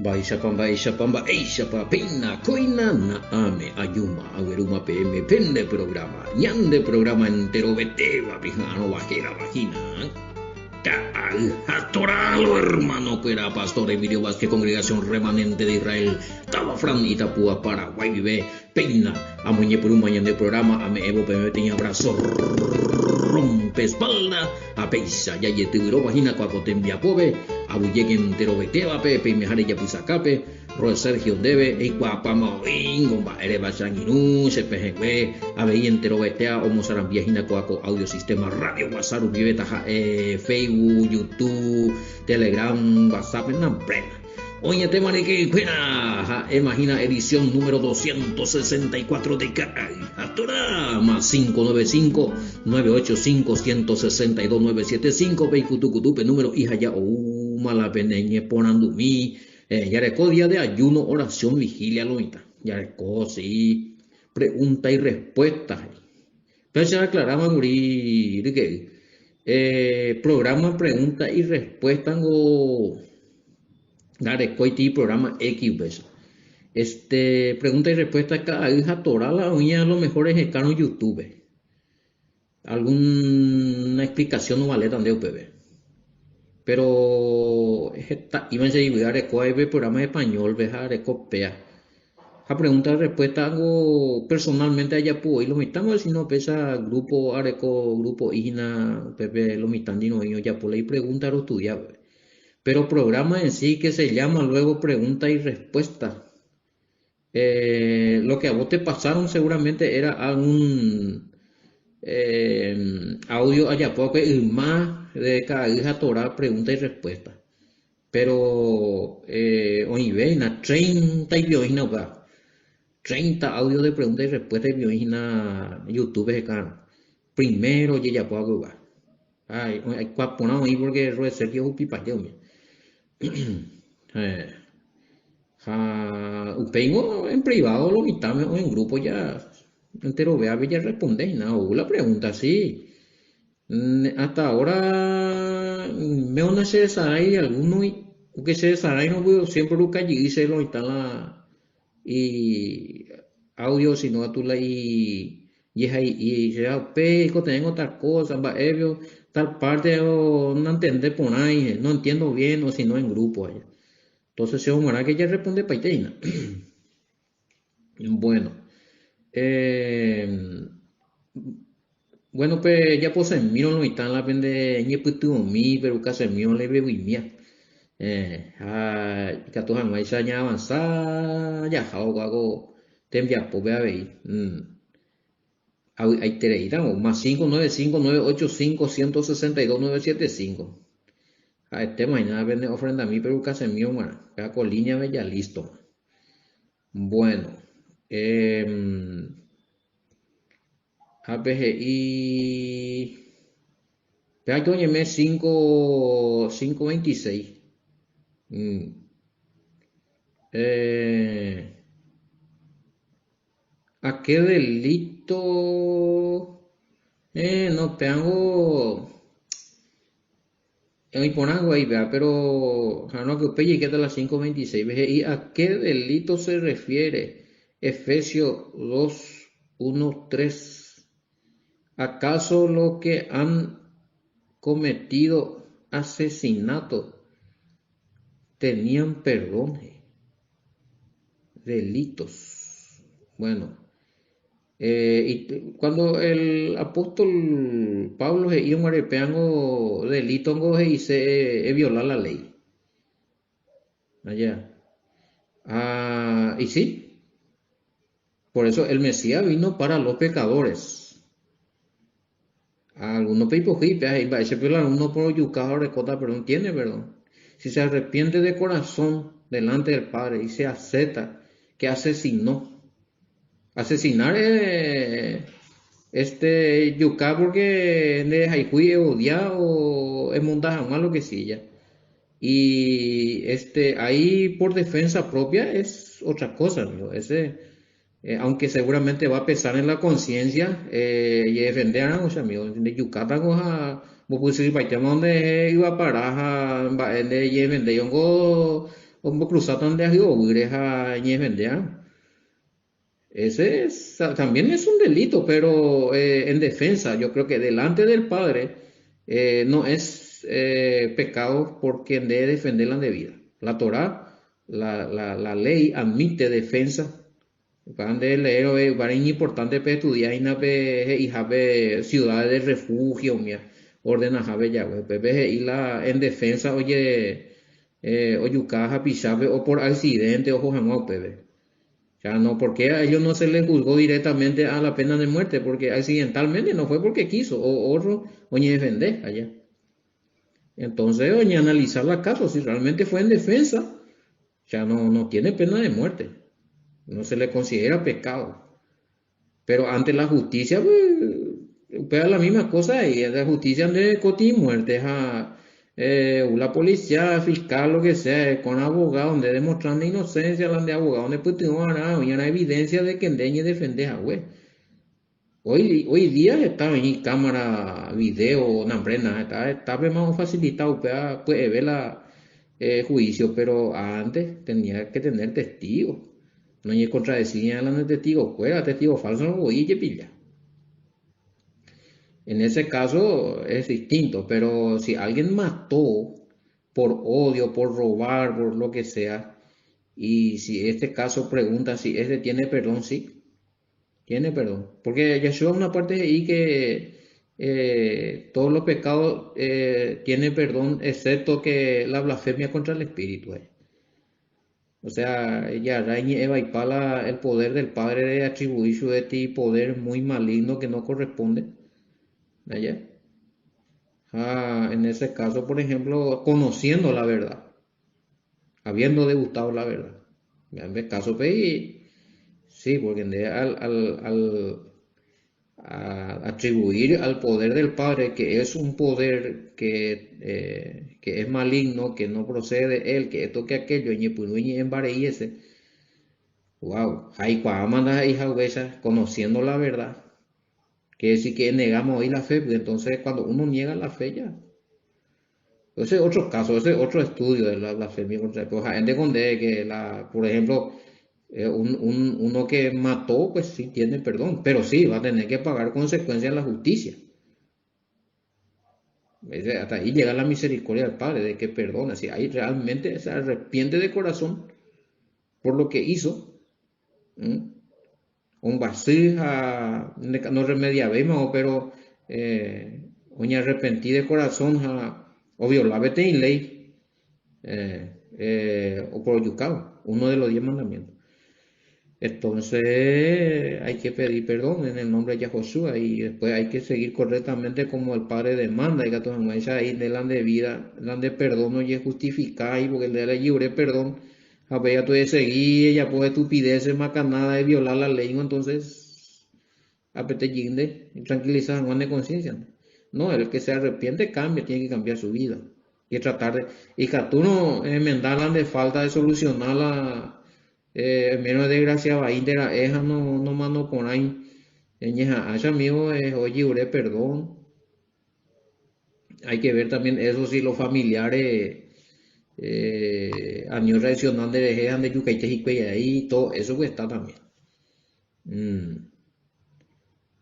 Baisha pamba, eisha pa pina, coina na ame, ayuma, agueruma PM, pende programa, ñande programa entero, beteva, pijano, bajera, vagina. Atoralo, hermano, que era pastor Emilio Vázquez, congregación remanente de Israel, Tabafran, Itapúa, Paraguay, vive, peina, amoñe por un mañana de programa, ame evo, me tenía abrazo, rompe espalda, a peisa, ya yete viro vagina, cuacotembia pobe, abuyeque entero beteva, pepe, mejare ya pisacape, Roe Sergio Debe, e cuapama, ingomba, ere bachanginu, sepejegüe, abei entero betea, homo sarambiagina, cuaco, audio sistema, radio, WhatsApp, vive taja, Facebook, YouTube, Telegram, WhatsApp, en la plena. Oye, te manique, pena, imagina edición número 264 de Atora, más 595-985-162-975, Veicutucutupe, número hija ya, mala peneñe, ponandumí, ya recó día de ayuno, oración, vigilia, loita, ya recó, sí, pregunta y respuesta. Pero se aclaraba morir, que programa, pregunta y respuesta, Garecoiti programa X beso. Pregunta y respuesta cada hija toral la uña a lo mejor es escano YouTube. Alguna explicación no vale tan de UPB. Pero iban a llegar a programa español, dejar copia. A pregunta y respuesta algo personalmente allá puedo y lo mitamos si no pesa grupo areco grupo igna pepe lo mitandino ellos ya por ahí pregunta lo estudiaba. Pero programa en sí que se llama luego pregunta y respuesta. Lo que a vos te pasaron seguramente era algún audio allá poco y más de cada hija Torah pregunta y respuesta. Pero hoy ven a 30 y biogina 30 audios de pregunta y respuesta y biogina YouTube de cara. Primero ya puedo jugar. Ay, cuaponado ahí porque Roe Sergio Upipa Upengo en privado lo invitamos o en grupo ya entero vea ya responde y nada, la pregunta sí. Hasta ahora me una se desarrollar alguno que se desarrollar no puedo siempre lo que allí dice lo instala y audio sino a tu la y ya peco tengo otra cosa va ebio tal parte o no entender por ahí no entiendo bien o si no en grupo allá. Entonces se humana que ya responde paiteina. Bueno, bueno pues ya pues en miro no están la vende ni putu mi pero casi mío le veo y mía. Que tu han mai sa ya avanzar ya hago tembia pues vea ahí. Hay tereita o más 595-985-162-975. A mañana vende ofrenda a mí pero casi mío mana. Ya con línea ya listo. Bueno, APGI, ya que oye, 526. ¿A qué delito? No tengo. Y por algo ahí, vea, pero no que usted llegue a las 526. ¿Y a qué delito se refiere? Efesios 2, 1, 3. ¿Acaso los que han cometido asesinato tenían perdón? Delitos. Bueno, y cuando el apóstol Pablo se iba arepeando delito se dice violar la ley. Allá. Y sí, por eso el Mesías vino para los pecadores. Algunos ese violar uno por yucado recota, pero no tiene perdón. Si se arrepiente de corazón delante del Padre y se acepta que asesinó. Asesinar yucá porque de Haihui es odiado o es montaje malo que sí ya. Y ahí por defensa propia es otra cosa, amigo. Aunque seguramente va a pesar en la conciencia y defender a los amigos de Yucatán vos puedes ir para donde iba a parar de defender como cruzatan de agriobures a ñefendea. También es un delito, pero en defensa, yo creo que delante del padre no es pecado por quien debe defender la debida. La Torá, la ley admite defensa. Van de leer, es importante para estudiar y ciudades de refugio, mía, ordena jabe ya, y la en defensa, oye, oyucaja, pichabe, o por accidente, ojo, jamás, pepe. O sea, no, porque a ellos no se les juzgó directamente a la pena de muerte, porque accidentalmente no fue porque quiso, o otro, oye, defender allá. Entonces, oye, analizar la caso, si realmente fue en defensa, ya no tiene pena de muerte, no se le considera pecado. Pero ante la justicia, pues la misma cosa y la justicia de coti muerte, la policía, fiscal, lo que sea, con abogado, donde demostrando inocencia, la de abogado, donde pues tengo una evidencia de que endeñe defender a güey. Hoy día está en cámara, video, nambrena, está más facilitado, puede ver la juicio, pero antes tenía que tener testigos. No hay contradecir a los testigos, fuera testigo falso, no voy a pilla. En ese caso es distinto, pero si alguien mató por odio, por robar, por lo que sea, y si este caso pregunta si este tiene perdón, sí, tiene perdón. Porque Yeshua una parte de ahí que todos los pecados tienen perdón, excepto que la blasfemia contra el Espíritu. O sea, ella araña Eva y Pala el poder del Padre de atribuir su de ti poder muy maligno que no corresponde. ¿Ya? En ese caso, por ejemplo, conociendo la verdad, habiendo degustado la verdad. En el caso PI, sí, porque al atribuir al poder del Padre, que es un poder que es maligno, que no procede de él, que esto que aquello, y ese, wow, hay cuamanda hija huesa, conociendo la verdad, que decir que negamos hoy la fe, porque entonces cuando uno niega la fe ya. Ese es otro caso, ese es otro estudio de la blasfemia contra Dios. Gente con que por ejemplo, uno que mató, pues sí tiene perdón, pero sí va a tener que pagar consecuencias en la justicia. Hasta ahí llega la misericordia del Padre, de que perdona. Si ahí realmente se arrepiente de corazón por lo que hizo, un vasija, no remedia vemos, pero oña arrepentí de corazón, o violaba en ley, o por yucao, uno de los 10 mandamientos. Entonces hay que pedir perdón en el nombre de Yahoshua y después hay que seguir correctamente como el Padre demanda. Y que todas las ahí de la de vida, la de perdón no es justificar y porque el de la libre perdón, a ver, ya puede seguir, ya puede estupideces, macanada de violar la ley, entonces apete yinde y tranquilizar a Juan de conciencia. No, el que se arrepiente cambia, tiene que cambiar su vida. Y tratar de, y que tú no enmendar de falta de solucionar la menos desgracia va indera eja no mano con ahí ñeja haya amigo oye ure perdón hay que ver también eso si los familiares años tradicional de dejan de yucaite y ahí todo eso pues está también.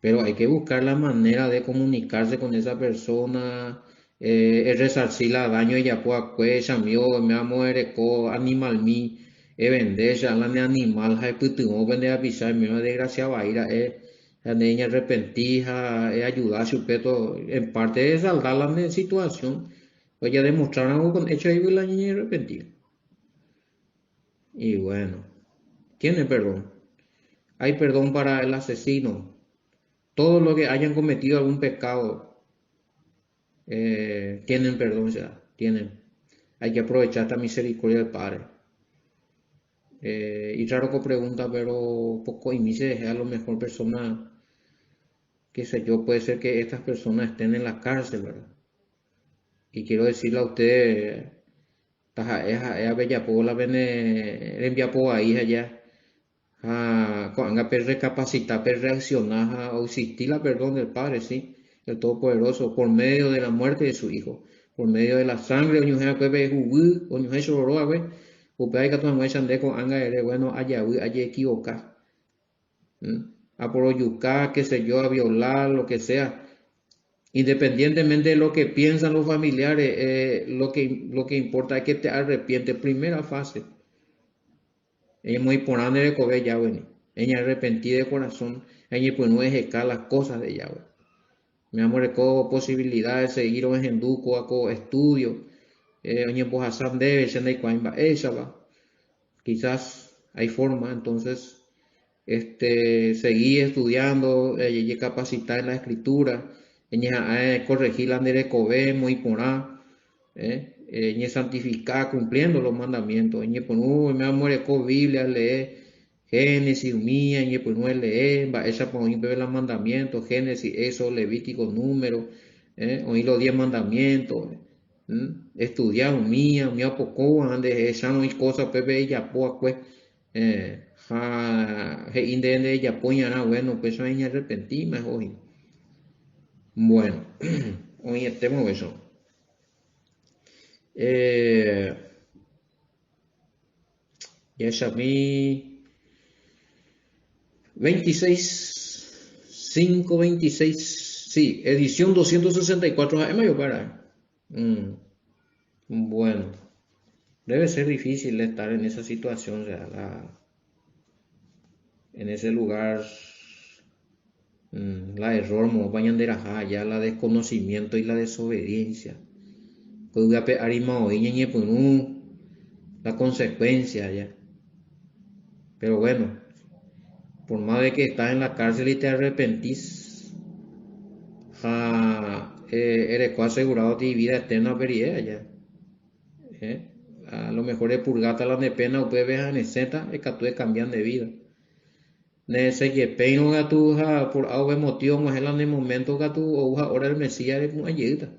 Pero hay que buscar la manera de comunicarse con esa persona, resarcir la daño y ya pueda cuecha mío me amo ereco animal mi vender ya la de animal hay putu vender a pisar mi desgracia va a ir a la niña arrepentija ayudar a su peto en parte de saldar la situación pues ya demostrar algo con hecho ahí la niña arrepentida y bueno tiene perdón hay perdón para el asesino todos los que hayan cometido algún pecado tienen perdón ya, tienen. Hay que aprovechar esta misericordia del Padre. Y claro que pregunta, pero poco y me se a lo mejor personas, qué sé yo, puede ser que estas personas estén en la cárcel, ¿verdad? Y quiero decirle a usted, es a bella pola, ven envía por ahí allá. Cuando per recapacitar, per reaccionar, o existir la perdón del Padre, sí, el Todopoderoso, por medio de la muerte de su Hijo, por medio de la sangre, Upea que tu mamá chandeco anga eres bueno, allá equivocar. A por yuca, qué sé yo, a violar, lo que sea. Independientemente de lo que piensan los familiares, lo que importa es que te arrepientes. Primera fase. Ella muy por de coger Yahweh. Ella arrepentida de corazón. Ella pues no ejecar las cosas de Yahweh. Me amor con posibilidades de seguir en Henduco, a estudio. Ella pues Hassan debe ser de Cuaimba. Ella va. Quizás hay forma, entonces, seguir estudiando, y capacitar en la escritura. Ella corregir la nerecové, muy porá. Ella santificar cumpliendo los mandamientos. Ella pues me amor con Biblia, leer. Génesis, mía, y pues no leer, esa por ahí ver los mandamientos, Génesis, eso, Levítico, número, oír los 10 mandamientos, estudiar mía poco, ande, esa no hay cosas, pepe, ya pues, indende, ya poñana, bueno, pues eso es arrepentí, mejor. Bueno, hoy tenemos eso. Ya es a mí. 26, sí, edición 264, es mayor para. Bueno, debe ser difícil estar en esa situación, o sea, en ese lugar, la error, ya la desconocimiento y la desobediencia. La consecuencia ya. Pero bueno, por más de que estás en la cárcel y te arrepentís, eres asegurado de vida eterna vería ya. A lo mejor es purgata la pena o puede ver en escena es que tú cambian de vida. Nese que peino gatu por algo motivo más en el momento gatu o ahora el Mesías es muy ayuda.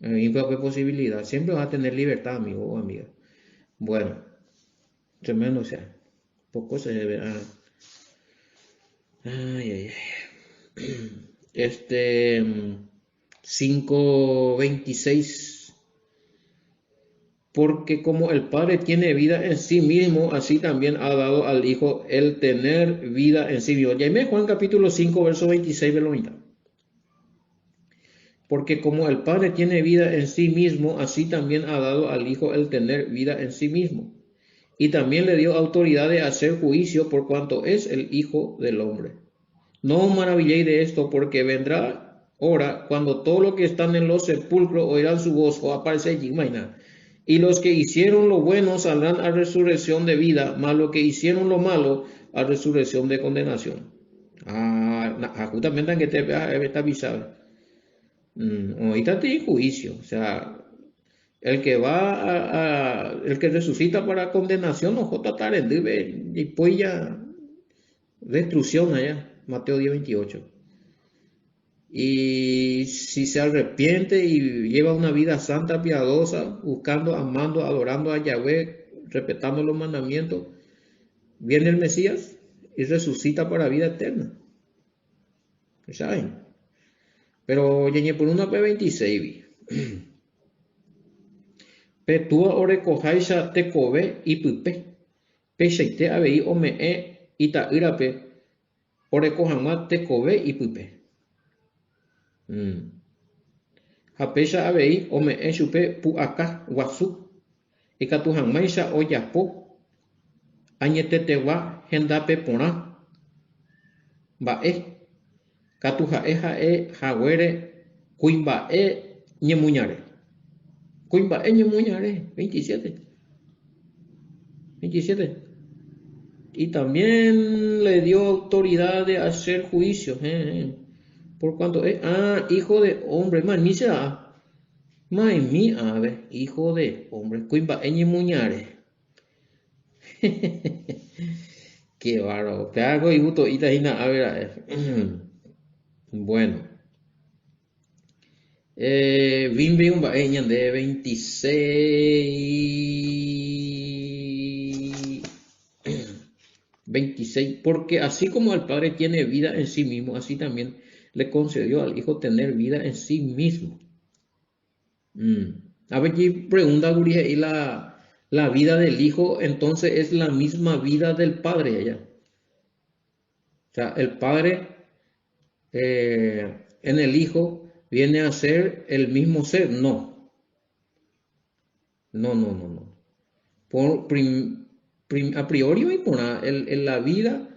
Hay posibilidad. Siempre vas a tener libertad, amigo o amiga. Bueno, tremendo, o sea, poco se debe. Ay. 5:26. Porque como el Padre tiene vida en sí mismo, así también ha dado al Hijo el tener vida en sí mismo. Ya me Juan capítulo 5, verso 26, verlo mitad. Porque como el Padre tiene vida en sí mismo, así también ha dado al Hijo el tener vida en sí mismo. Y también le dio autoridad de hacer juicio por cuanto es el Hijo del Hombre. No os maravilléis de esto, porque vendrá hora cuando todos los que están en los sepulcros oirán su voz o aparecer allí, mañana. Y los que hicieron lo bueno saldrán a resurrección de vida, mas los que hicieron lo malo a resurrección de condenación. Justamente en que te está avisado. Ahorita tiene juicio, o sea, el que el que resucita para condenación, no jota y pues ya destrucción allá, Mateo 10:28. Y si se arrepiente y lleva una vida santa, piadosa, buscando, amando, adorando a Yahweh, respetando los mandamientos, viene el Mesías y resucita para vida eterna. ¿Saben? Pero llegué por una P26. Petúa orekojaisa tekobe y pupe. Pecheite abei omee itaírape orekojama tekobe y pupe. Hapecha avei omee chupe pu'aka guasu. Ikatuhãmáicha ojapo añetetegua hendápe porã mba'e katu ha'e haguére kuimba'e ñemuñare. Kuimba'e ñemuñare, 27. Y también le dio autoridad de hacer juicios. Por cuanto es hijo de hombre, hijo de hombre, kuimba'e ñemuñare. Qué bárbaro. Te hago y gusto y a ver. Bueno. Vimbi un baeñan de 26. Porque así como el Padre tiene vida en sí mismo, así también le concedió al Hijo tener vida en sí mismo. A ver, aquí pregunta Gurije, y la vida del hijo entonces es la misma vida del padre allá. O sea, el padre en el hijo viene a ser el mismo ser. No, no, no, no, no. A priori, por la vida,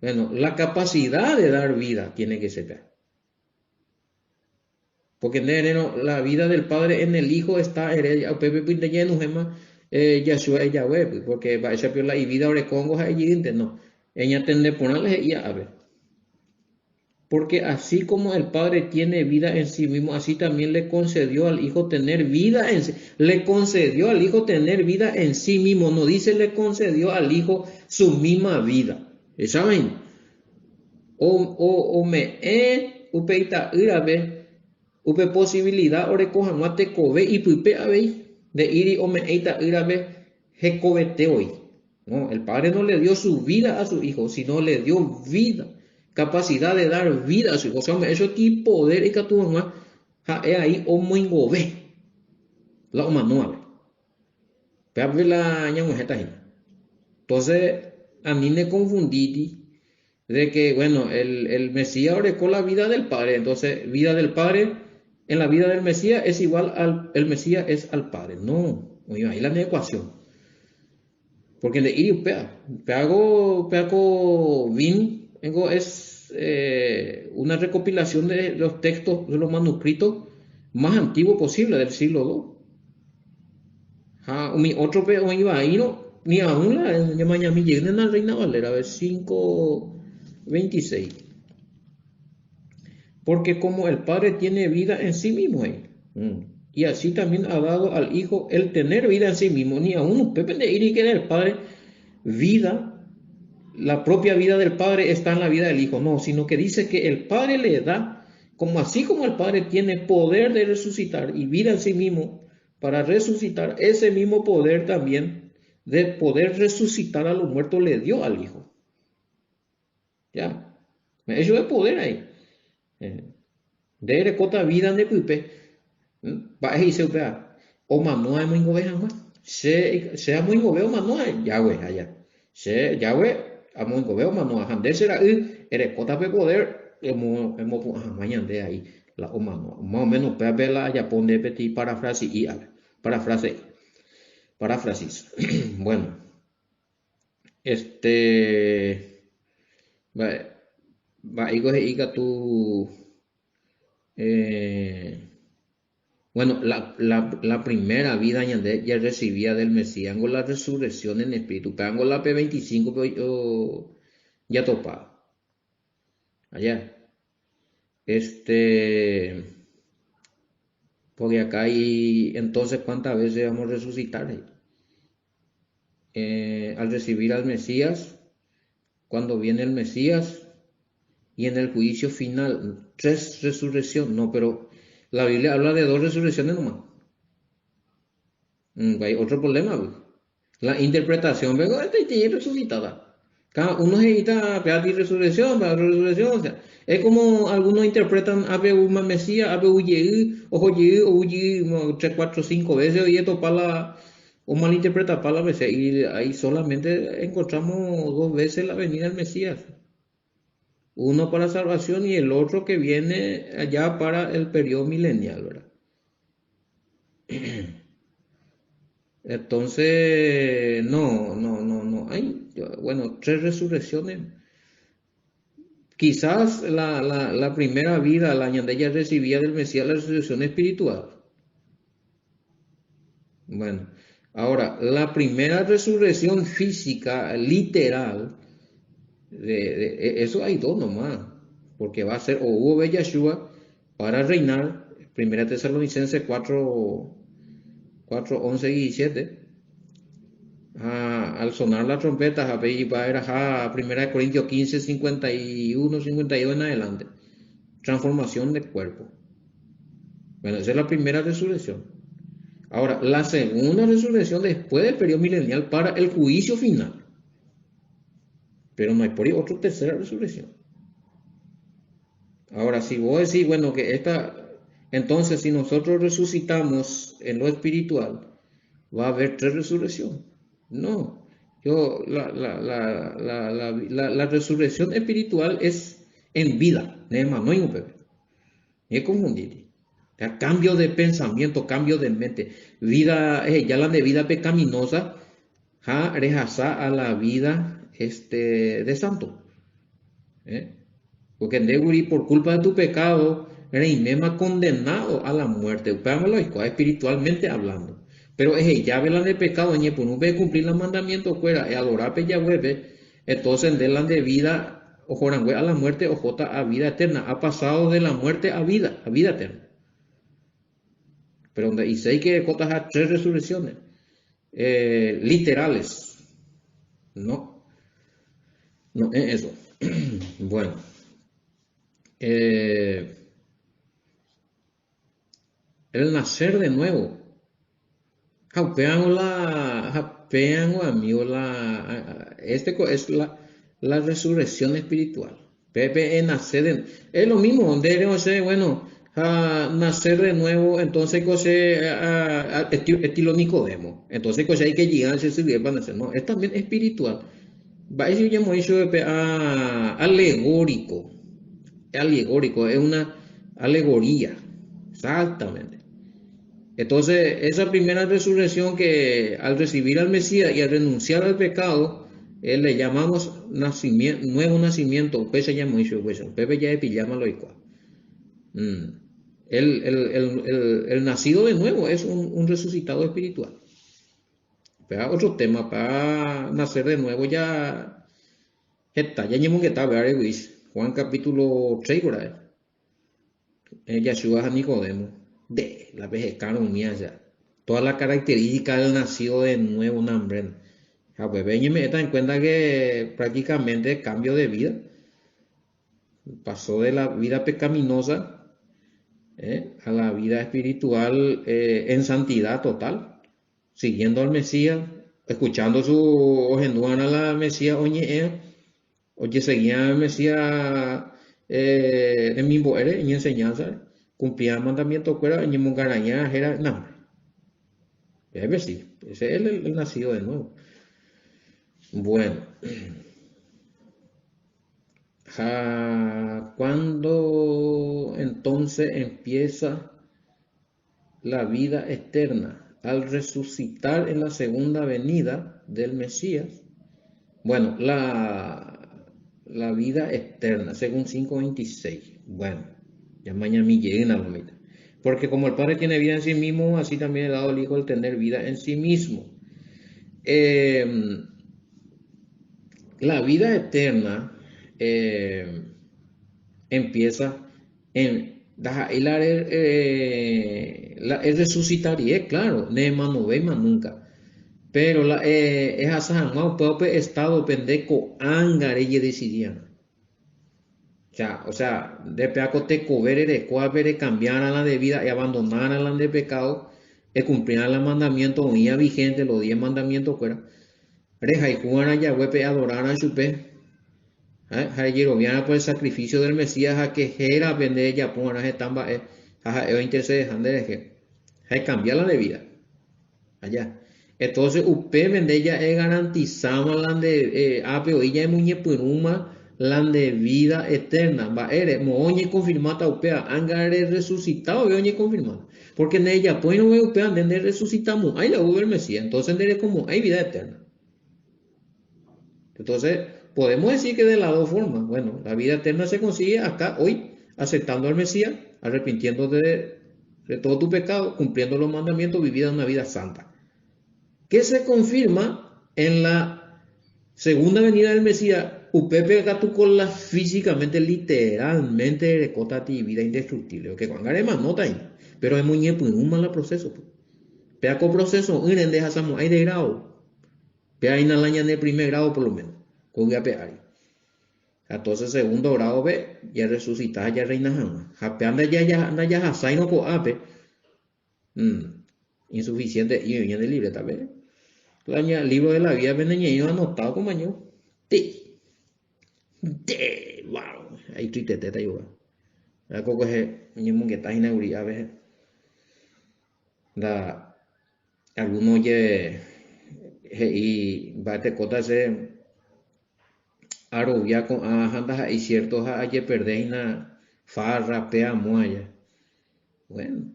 bueno, la capacidad de dar vida tiene que ser. Porque la vida del padre en el hijo está heredada. Yahshua es Yahweh, porque va a ser la vida de Congo allí, no. Ella tende ponerle y a ver. Porque así como el Padre tiene vida en sí mismo, así también le concedió al Hijo tener vida en sí. Le concedió al Hijo tener vida en sí mismo. No dice le concedió al Hijo su misma vida. ¿Saben? O me upeita irabe, upe posibilidad o recoja mate kobe y puipe abe de iri o me eita irabe jecobete hoy. No, el Padre no le dio su vida a su Hijo, sino le dio vida, capacidad de dar vida a su Hijo. O sea, eso aquí poder y que tu mamá, ahí o moingobe, la o manual. Pero la ñamujeta. Entonces, a mí me confundí de que, bueno, el Mesías orecó la vida del Padre, entonces, vida del Padre en la vida del Mesías es igual el Mesías es al Padre. No, ahí la ecuación. Porque de ir peago vin, es una recopilación de los textos, de los manuscritos más antiguos posible del siglo II. Mi otro peo iba ahí, no, ni aún la mañana llegué en la Reina Valera, a ver, 5:26. Porque como el Padre tiene vida en sí mismo, y así también ha dado al Hijo el tener vida en sí mismo, ni a uno, Pepe de ir y que el Padre, vida, la propia vida del Padre está en la vida del Hijo, no, sino que dice que el Padre le da, como así como el Padre tiene poder de resucitar y vida en sí mismo, para resucitar, ese mismo poder también de poder resucitar a los muertos le dio al Hijo. Ya, eso es poder ahí. De cota vida de puipe, va a irse o manoa muy gobeja más, sea muy gobeo manoa, Yahweh allá, se Yahweh a muy gobeo manoa, Hander será eres cota de poder, hemos mañana de ahí, la o manoa, más o menos, para verla, ya pone petit parafrasis y paráfrasis, bueno, va, va a ir tu. Bueno, la primera vida ya recibía del Mesías con la resurrección en espíritu. Pero la P25 ya topaba. Allá. Porque acá hay, entonces, ¿cuántas veces vamos a resucitar? Al recibir al Mesías, cuando viene el Mesías y en el juicio final, 3 resurrecciones. No, pero la Biblia habla de 2 resurrecciones nomás. Hay otro problema, güey. La interpretación, vengo, tiene resucitada. Cada uno necesita pedir resurrección, para resurrección. O sea, es como algunos interpretan Abu Mesías, Abu Yehu, o Yehu, o Yehu, 3, 4, 5 veces, y esto para la, o malinterpreta para la veces. Y ahí solamente encontramos 2 veces la venida del Mesías. Uno para salvación y el otro que viene allá para el periodo milenial, ¿verdad? Entonces, no, no, no, no. Hay, bueno, 3 resurrecciones. Quizás la primera vida, la ella recibía del Mesías la resurrección espiritual. Bueno, ahora, la primera resurrección física, literal, eso hay 2 nomás. Porque va a ser o hubo Yahshua para reinar, Primera Tesalonicenses 4:11 y 17. Al sonar la trompeta, va a ir a 1 Corintios 15, 51, 52 en adelante. Transformación de cuerpo. Bueno, esa es la primera resurrección. Ahora, la segunda resurrección después del periodo milenial para el juicio final. Pero no hay por ahí otra tercera resurrección. Ahora, si vos decís, bueno, que Entonces, si nosotros resucitamos en lo espiritual, va a haber tres resurrecciones. No, la resurrección espiritual es en vida, no hay un bebé. Es confundir. Cambio de pensamiento, cambio de mente. Vida, ya la de vida pecaminosa, rechazar a la vida de santo. ¿Eh? Porque Neguri, por culpa de tu pecado, reinema condenado a la muerte. Espiritualmente hablando. Pero es ya velan de pecado, ñe, por no ve cumplir los mandamientos, fuera, y adorar pe Yahweh, entonces delan de vida, o jorangüe a la muerte, o jota a vida eterna. Ha pasado de la muerte a vida eterna. Pero donde y sé que cotas a tres resurrecciones literales. No, no es eso. Bueno. Eh, el nacer de nuevo. Japean o amigo es la resurrección espiritual. Pepe en nacer de, es lo mismo, donde debemos ser, bueno, nacer de nuevo, entonces estilo Nicodemo. Entonces hay que llegar a ese para nacer. No, es también espiritual. Va a decir ya hemos dicho alegórico. Alegórico, es una alegoría. Exactamente. Entonces, esa primera resurrección que al recibir al Mesías y al renunciar al pecado, le llamamos nacimiento, nuevo nacimiento. Pues se llama eso, pues. Pepe ya es pijama lo igual. El nacido de nuevo es un resucitado espiritual. Pero otro tema, para nacer de nuevo ya está, ya que está, ¿verdad? Juan capítulo 3, ¿verdad? Yeshua a Nicodemo, de la vejez mía ya. Toda la característica del nacido de nuevo, un hambre. Pues me da en cuenta que prácticamente cambio de vida. Pasó de la vida pecaminosa a la vida espiritual en santidad total, siguiendo al Mesías, escuchando su ojenduana a la Mesías, oye, seguía al Mesías en mi boere, en enseñanza, cumplía el mandamiento, fuera, en Mungaraña, era, no, es ver sí, ese es el nacido de nuevo. Bueno, ¿cuándo entonces empieza la vida eterna? Al resucitar en la segunda venida del Mesías. Bueno, la vida eterna, según 5:26. Bueno, ya mañana me lleguen a la mitad. Porque como el Padre tiene vida en sí mismo, así también he dado al Hijo el tener vida en sí mismo. La vida eterna empieza en el resucitaría, claro, Nema no ve más nunca. Pero es asajamao propio estado pendeco angare y decidían. O sea, de peaco te cobere de cuávere cambiar a la de vida y abandonar a la de pecado, y cumplir los mandamientos, unía vigente los 10 mandamientos fuera. Reja y jugar a Yahweh, adorar a Chupe. Jerobiana por el sacrificio del Mesías, a que era vender ya pongan a estamba, a interceder de cambiar la de vida. Allá. Entonces, usted vende ya garantizamos la de apeo y ya muñe puruma la de vida eterna. Va ere moñe confirmata upea angare resucitado y oñe confirmado. Porque en ella pues no veo upea de resucitamos, ahí la hubo el Mesías. Entonces, en como hay vida eterna. Entonces, podemos decir que de las dos formas. Bueno, la vida eterna se consigue acá, hoy, aceptando al Mesías, arrepintiéndote de todo tu pecado, cumpliendo los mandamientos, viviendo una vida santa. Que se confirma en la segunda venida del Mesías, upepe gatucola físicamente, literalmente, recota ti vida indestructible. Que cuando haremos nota ahí, pero es muy ñepo y un mal proceso. Pea con proceso, un endejazamos, hay de grado. Pea ahí en la de primer grado por lo menos, con peari. Entonces, segundo grado ve, ya resucita, ya reina jamás. Japeanda ya hasai no ko ape. Insuficiente y viene libre también. El libro de la vida venía anotado como año. Wow. Ahí triste yo. Algo que ñemo que está inaugurado a veces. Da algunos y va te cota se arobia con anda y ciertos aye perdeina farra pea moya. Bueno,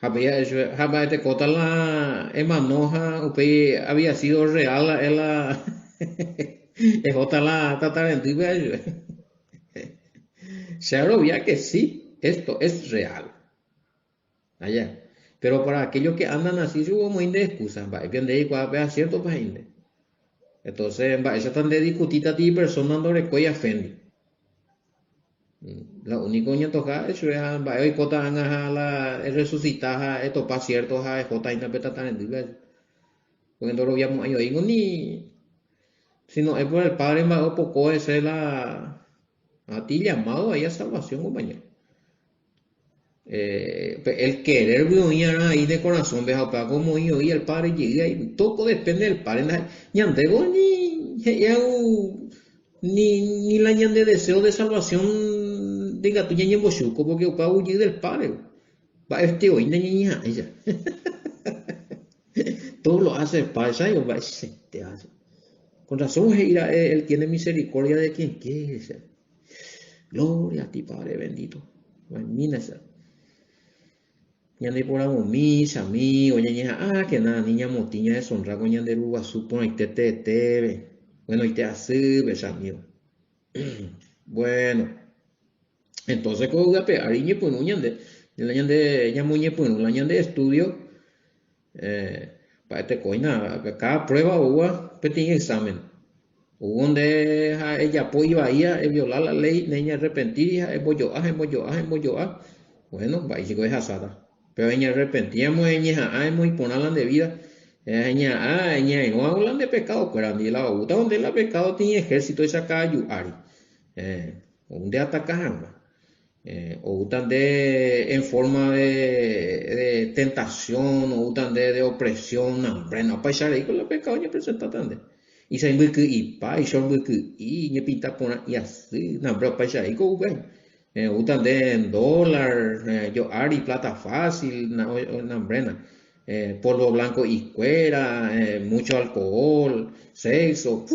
había eso, había te cota la emanoja, upe había sido real la es otra la tatarendiva. Se arobia que sí, esto es real. Allá. Pero para aquellos que andan así, hubo muy de excusas, va, bien de ahí cuando vea cierto país. Entonces, va, eso tan de discutir a ti persona no recuella fendi. La única que toca eso es, va, hoy cota a la resucitar, esto pa cierto, a jota y na peta tan en digas. Porque no lo veíamos yo digo ni, si no es por el padre, va, o poco ese a ti llamado ahí a salvación, compañero. El querer venir ahí de corazón, veja, para como yo y el padre llega y todo depende del padre. Ñandego ni la ñande deseo de salvación de gato ñañe bochuco, porque opa huye del padre. Va este hoy ñaña ella. Todo lo hace el padre, ¿sabes? Va, te hace. Con razón, él tiene misericordia de quien quiere. Gloria a ti, Padre bendito. Imagínese. Ñande por amo misa, mi, oye, que nada, niña motiña de sonra con ñande ruguazú, pon ahí te, bueno, y te hace, ves amigo. Bueno, entonces, como voy a pegar, y pues, ñande, la ñande, ya muñe, pues, la ñande estudio, para este coina, cada prueba hubo, pues, tiene examen. Hubo donde ella, pues, iba ahí a violar la ley, niña arrepentida, es bolloa. Bueno, va, y sigo esa sata. Pero ella arrepentíamos, ella, muy ponerla de vida. Ella, no hablan de pecado, pero ni la otra donde la pecado tiene ejército y saca ayudar. Donde atacar, o de en forma de tentación, o de opresión, hambre, no, para echar ahí con la pecado, ya presenta también. Y se me y pa, y son y me pinta por y así, no, pero para echar ahí con utan de en dólar, yo ari plata fácil, na brena, polvo blanco y cuera, mucho alcohol, sexo,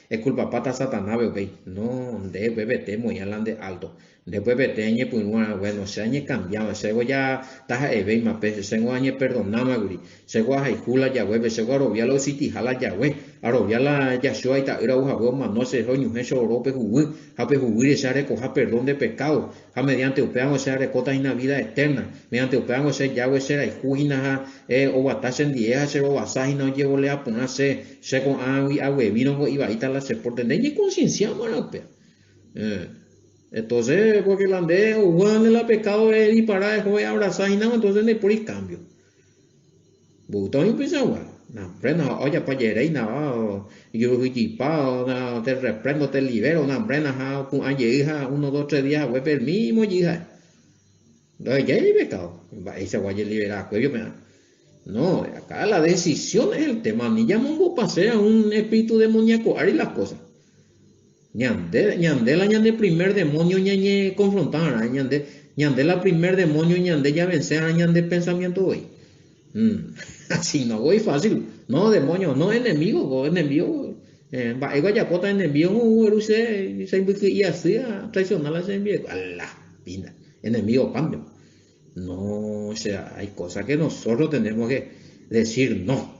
es culpa pata satanás, ok. No, de bebete muy alande alto. Después beteñe, pues bueno, se añe cambiado, se ya taja ebe más peces, se añe perdonama, guri, se gua jaijula ya webe, se gua robia lo siti jala ya we, arobia la ya shua y ta era uja we no se roño hecho orope jugu, jape juguir se recoja perdón de pecado, ja mediante upean o sea recota en la vida eterna, mediante upean o sea ya we será y juina o batasen dieja se o basaji no llevo le a ponerse se con agua vino y va a la se por tener y conciencia mano pe. Entonces, porque el andé o Juan la pecado es y para dejó de abrazar y nada, entonces no por el cambio. Butón y pues agua. No, prenda, oye, pa y nada, yo fui no te reprendo, te libero, no, prenda, con hija, 1, 2, 3 días, güey, el mismo hija. No, ya hay pecado. Y se va a liberar, pues yo me no, acá la decisión es el tema. Ni llamamos pase a un espíritu demoníaco, y las cosas. Ñande primer demonio ñañe confrontar, ñande la primer demonio ñande ya vencer a ñande pensamiento hoy. Así no voy fácil. No, demonio, no enemigo, enemigo. Va ego ya pota enemigo, se y así a traicionar a ese enemigo. A la pinta. Enemigo cambio. No, o sea, hay cosas que nosotros tenemos que decir no.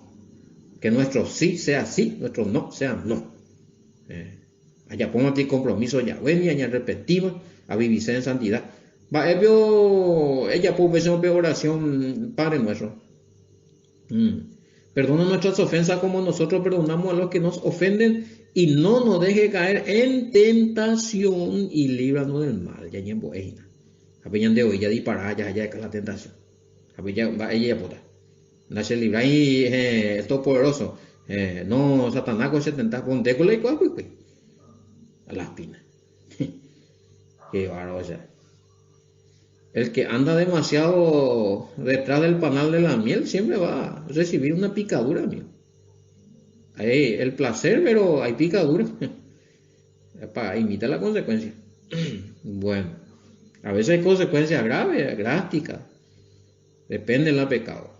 Que nuestro sí sea sí, nuestro no sea no. Allá póngate compromiso ya, bueno, y allá arrepentimos, a vivir en santidad. Va, ella puede oración, Padre nuestro. Perdona nuestras ofensas como nosotros perdonamos a los que nos ofenden y no nos deje caer en tentación y líbranos del mal. Ya en boejina. Apeñan de hoy ya disparar ya de la tentación. Apeñan va ella puta. Nace libra y el todopoderoso. No, Satanás con 70 ponte con la igual pues. A las pinas. Qué bárbaro, o sea. El que anda demasiado detrás del panal de la miel siempre va a recibir una picadura, amigo. Hay el placer, pero hay picadura. Para imitar la consecuencia. Bueno, a veces hay consecuencias graves, drásticas. Depende del pecado.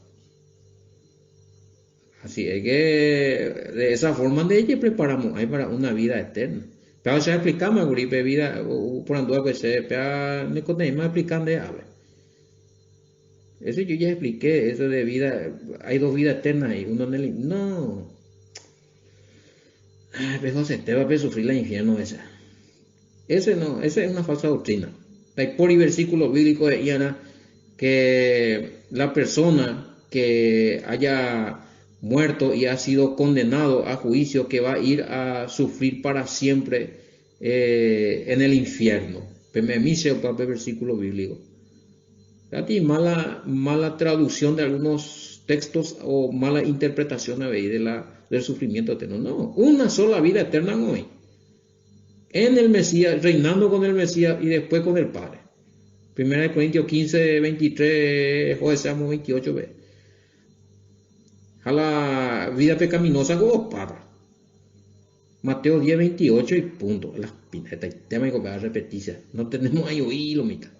Así es que de esa forma de ella preparamos ahí para una vida eterna. Pero se explicamos gripe vida por andar que se pega me conté más explicando a ver. Eso yo ya expliqué, eso de vida, hay dos vidas eternas y uno en el no. Ay, pero José te va a sufrir el infierno esa. Ese no, esa es una falsa doctrina. Hay por y versículos bíblicos de Iana que la persona que haya muerto y ha sido condenado a juicio que va a ir a sufrir para siempre en el infierno. Me dice el versículo bíblico. Aquí mala traducción de algunos textos o mala interpretación del sufrimiento eterno. No, una sola vida eterna hoy. En el Mesías, reinando con el Mesías y después con el Padre. 1 Corintios 15, 23, Joseamos 28, ve. A la vida pecaminosa como para. Mateo 10, 28 y punto. La pineta y tema que va a repetirse. No tenemos ahí oído, mitad.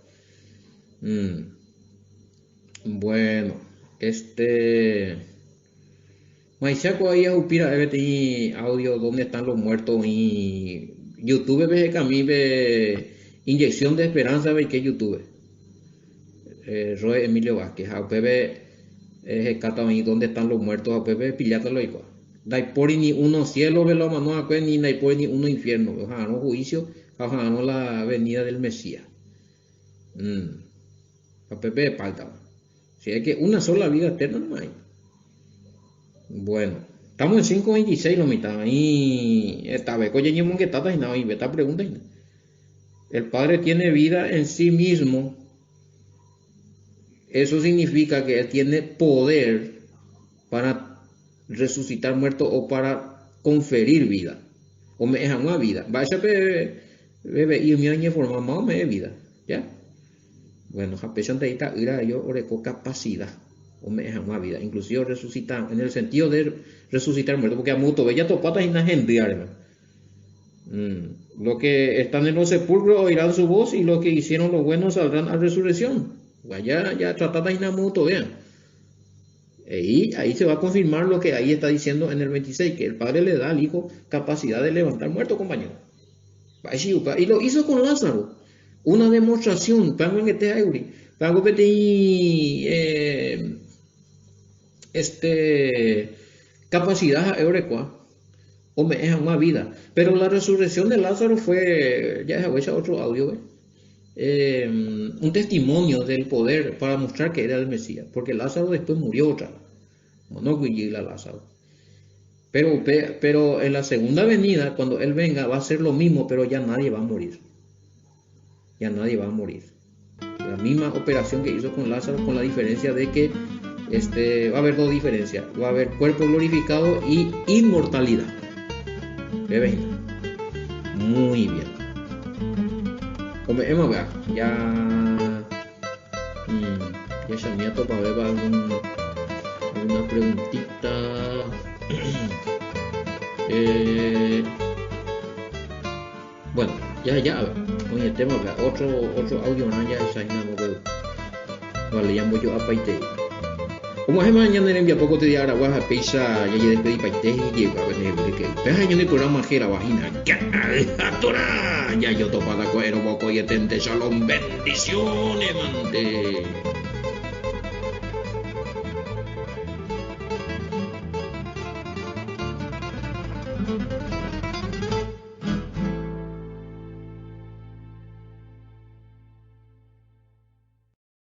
Bueno, Maisaco ahí a upira audio donde están los muertos y YouTube ve que a mí ve inyección de esperanza ve que YouTube. Roe Emilio Vázquez, a UPB cata ahí donde están los muertos, a UPB pillátelo igual. Dai por ni uno cielo velo mano a ni dai por ni uno infierno, ojalá no juicio, ojalá no la venida del Mesías. A UPB falta. Si hay que una sola vida eterna no hay. Bueno, estamos en 5.26 lo mitad. Y esta vez, oye, ni que está y nada, y me está preguntando. El Padre tiene vida en sí mismo. Eso significa que Él tiene poder para resucitar muertos o para conferir vida. O me dejan una vida. Vaya, bebé, y mi año forma más o menos vida. ¿Ya? Bueno, Japechonteita ira yo oreco capacidad o me deja una vida, inclusive resucitar, en el sentido de resucitar muerto, porque a muto bella topata y na gente, Los que están en los sepulcros oirán su voz y los que hicieron lo bueno saldrán a resurrección. Ya tratada y na muto, vean. Y ahí se va a confirmar lo que ahí está diciendo en el 26, que el Padre le da al Hijo capacidad de levantar muertos, compañero. Y lo hizo con Lázaro. Una demostración, pango que te auri, pango que te capacidad eurecua o me deja una vida. Pero la resurrección de Lázaro fue, ya es otro audio, un testimonio del poder para mostrar que era el Mesías, porque Lázaro después murió otra, no la Lázaro. Pero en la segunda venida, cuando él venga, va a ser lo mismo, pero ya nadie va a morir. Ya nadie va a morir. La misma operación que hizo con Lázaro, con la diferencia de que va a haber dos diferencias. Va a haber cuerpo glorificado y inmortalidad. ¿Ven? Muy bien. Como hemos ver, ya llamé a para ver alguna preguntita. Bueno, ya, a ver. Oye, tema, otro audio, ¿no? Ya es ahí, no veo. Vale, ya voy yo a Paite. Como es mañana en poco te diga ahora a Peisa, ya despedí Paite y va a venir porque pero año de programa que la vagina. Ya yo topada cuero, boco y etente, shalom, bendiciones, mante.